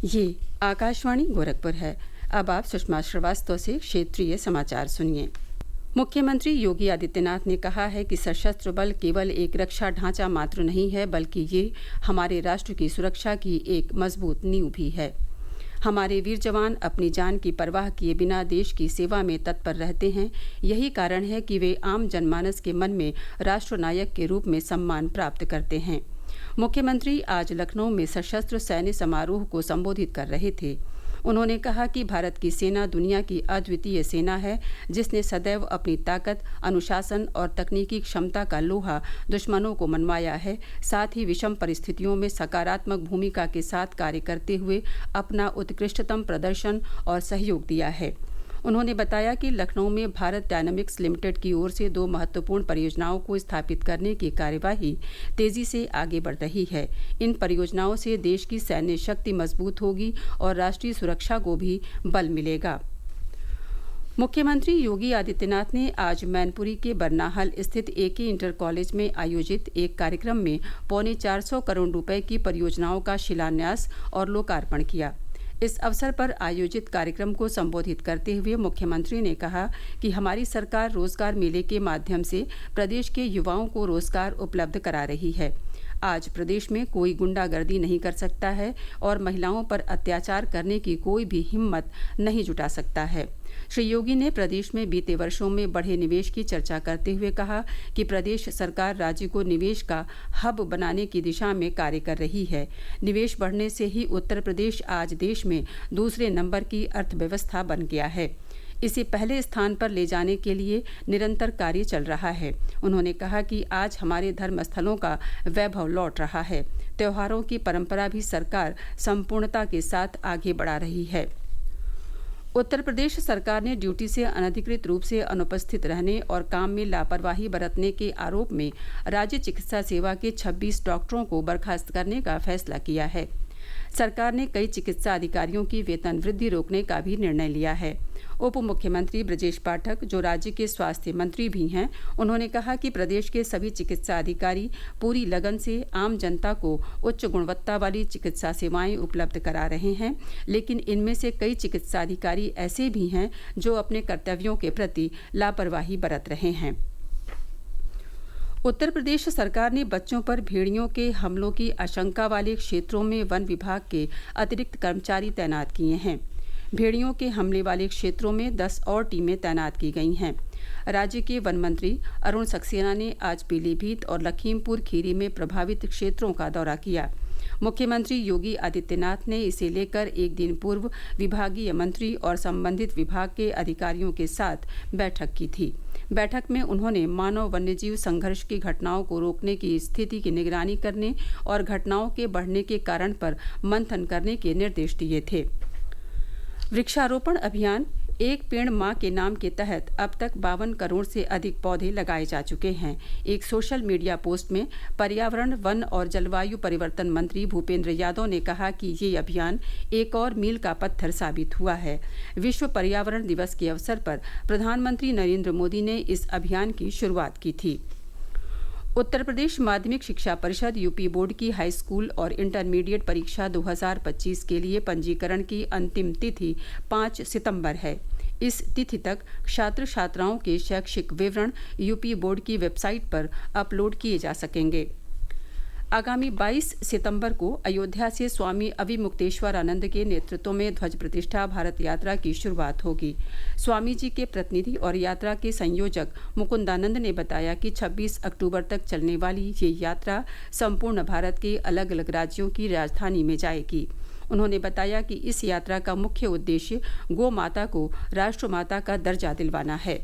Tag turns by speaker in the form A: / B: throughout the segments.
A: ये आकाशवाणी गोरखपुर है। अब आप सुषमा श्रीवास्तव से क्षेत्रीय समाचार सुनिए। मुख्यमंत्री योगी आदित्यनाथ ने कहा है कि सशस्त्र बल केवल एक रक्षा ढांचा मात्र नहीं है, बल्कि ये हमारे राष्ट्र की सुरक्षा की एक मजबूत नींव भी है। हमारे वीर जवान अपनी जान की परवाह किए बिना देश की सेवा में तत्पर रहते हैं। यही कारण है कि वे आम जनमानस के मन में राष्ट्रनायक के रूप में सम्मान प्राप्त करते हैं। मुख्यमंत्री आज लखनऊ में सशस्त्र सैन्य समारोह को संबोधित कर रहे थे। उन्होंने कहा कि भारत की सेना दुनिया की अद्वितीय सेना है, जिसने सदैव अपनी ताकत, अनुशासन और तकनीकी क्षमता का लोहा दुश्मनों को मनवाया है। साथ ही विषम परिस्थितियों में सकारात्मक भूमिका के साथ कार्य करते हुए अपना उत्कृष्टतम प्रदर्शन और सहयोग दिया है। उन्होंने बताया कि लखनऊ में भारत डायनामिक्स लिमिटेड की ओर से 2 महत्वपूर्ण परियोजनाओं को स्थापित करने की कार्यवाही तेजी से आगे बढ़ रही है। इन परियोजनाओं से देश की सैन्य शक्ति मजबूत होगी और राष्ट्रीय सुरक्षा को भी बल मिलेगा। मुख्यमंत्री योगी आदित्यनाथ ने आज मैनपुरी के बरनाहल स्थित एके इंटर कॉलेज में आयोजित एक कार्यक्रम में 425 करोड़ रुपए की परियोजनाओं का शिलान्यास और लोकार्पण किया। इस अवसर पर आयोजित कार्यक्रम को संबोधित करते हुए मुख्यमंत्री ने कहा कि हमारी सरकार रोजगार मेले के माध्यम से प्रदेश के युवाओं को रोजगार उपलब्ध करा रही है। आज प्रदेश में कोई गुंडागर्दी नहीं कर सकता है और महिलाओं पर अत्याचार करने की कोई भी हिम्मत नहीं जुटा सकता है। श्री योगी ने प्रदेश में बीते वर्षों में बढ़े निवेश की चर्चा करते हुए कहा कि प्रदेश सरकार राज्य को निवेश का हब बनाने की दिशा में कार्य कर रही है। निवेश बढ़ने से ही उत्तर प्रदेश आज देश में दूसरे नंबर की अर्थव्यवस्था बन गया है। इसे पहले स्थान पर ले जाने के लिए निरंतर कार्य चल रहा है। उन्होंने कहा कि आज हमारे धर्म स्थलों का वैभव लौट रहा है। त्योहारों की परंपरा भी सरकार संपूर्णता के साथ आगे बढ़ा रही है। उत्तर प्रदेश सरकार ने ड्यूटी से अनधिकृत रूप से अनुपस्थित रहने और काम में लापरवाही बरतने के आरोप में राज्य चिकित्सा सेवा के 26 डॉक्टरों को बर्खास्त करने का फैसला किया है। सरकार ने कई चिकित्सा अधिकारियों की वेतन वृद्धि रोकने का भी निर्णय लिया है। उप मुख्यमंत्री ब्रजेश पाठक, जो राज्य के स्वास्थ्य मंत्री भी हैं, उन्होंने कहा कि प्रदेश के सभी चिकित्सा अधिकारी पूरी लगन से आम जनता को उच्च गुणवत्ता वाली चिकित्सा सेवाएं उपलब्ध करा रहे हैं, लेकिन इनमें से कई चिकित्सा अधिकारी ऐसे भी हैं जो अपने कर्तव्यों के प्रति लापरवाही बरत रहे हैं। उत्तर प्रदेश सरकार ने बच्चों पर भेड़ियों के हमलों की आशंका वाले क्षेत्रों में वन विभाग के अतिरिक्त कर्मचारी तैनात किए हैं। भेड़ियों के हमले वाले क्षेत्रों में 10 और टीमें तैनात की गई हैं। राज्य के वन मंत्री अरुण सक्सेना ने आज पीलीभीत और लखीमपुर खीरी में प्रभावित क्षेत्रों का दौरा किया। मुख्यमंत्री योगी आदित्यनाथ ने इसे लेकर एक दिन पूर्व विभागीय मंत्री और संबंधित विभाग के अधिकारियों के साथ बैठक की थी। बैठक में उन्होंने मानव वन्यजीव संघर्ष की घटनाओं को रोकने की स्थिति की निगरानी करने और घटनाओं के बढ़ने के कारण पर मंथन करने के निर्देश दिए थे। वृक्षारोपण अभियान एक पेड़ मां के नाम के तहत अब तक 52 करोड़ से अधिक पौधे लगाए जा चुके हैं। एक सोशल मीडिया पोस्ट में पर्यावरण, वन और जलवायु परिवर्तन मंत्री भूपेंद्र यादव ने कहा कि ये अभियान एक और मील का पत्थर साबित हुआ है। विश्व पर्यावरण दिवस के अवसर पर प्रधानमंत्री नरेंद्र मोदी ने इस अभियान की शुरुआत की थी। उत्तर प्रदेश माध्यमिक शिक्षा परिषद यूपी बोर्ड की हाई स्कूल और इंटरमीडिएट परीक्षा 2025 के लिए पंजीकरण की अंतिम तिथि 5 सितंबर है। इस तिथि तक छात्र छात्राओं के शैक्षिक विवरण यूपी बोर्ड की वेबसाइट पर अपलोड किए जा सकेंगे। आगामी 22 सितंबर को अयोध्या से स्वामी अविमुक्तेश्वरानंद के नेतृत्व में ध्वज प्रतिष्ठा भारत यात्रा की शुरुआत होगी। स्वामी जी के प्रतिनिधि और यात्रा के संयोजक मुकुंदानंद ने बताया कि 26 अक्टूबर तक चलने वाली ये यात्रा संपूर्ण भारत के अलग अलग राज्यों की राजधानी में जाएगी। उन्होंने बताया कि इस यात्रा का मुख्य उद्देश्य गौ माता को राष्ट्रमाता का दर्जा दिलवाना है।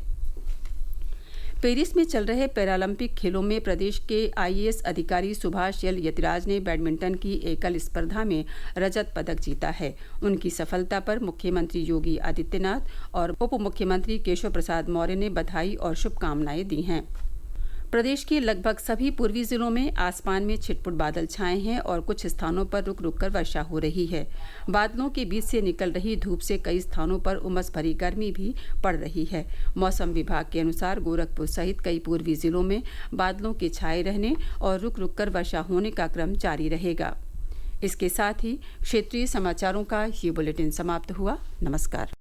A: पेरिस में चल रहे पैरालंपिक खेलों में प्रदेश के आईएएस अधिकारी सुभाष यल यतिराज ने बैडमिंटन की एकल स्पर्धा में रजत पदक जीता है। उनकी सफलता पर मुख्यमंत्री योगी आदित्यनाथ और उप मुख्यमंत्री केशव प्रसाद मौर्य ने बधाई और शुभकामनाएं दी हैं। प्रदेश के लगभग सभी पूर्वी जिलों में आसमान में छिटपुट बादल छाए हैं और कुछ स्थानों पर रुक रुक कर वर्षा हो रही है। बादलों के बीच से निकल रही धूप से कई स्थानों पर उमस भरी गर्मी भी पड़ रही है। मौसम विभाग के अनुसार गोरखपुर सहित कई पूर्वी जिलों में बादलों के छाए रहने और रुक रुक कर वर्षा होने का क्रम जारी रहेगा। इसके साथ ही क्षेत्रीय समाचारों का ये बुलेटिन समाप्त हुआ। नमस्कार।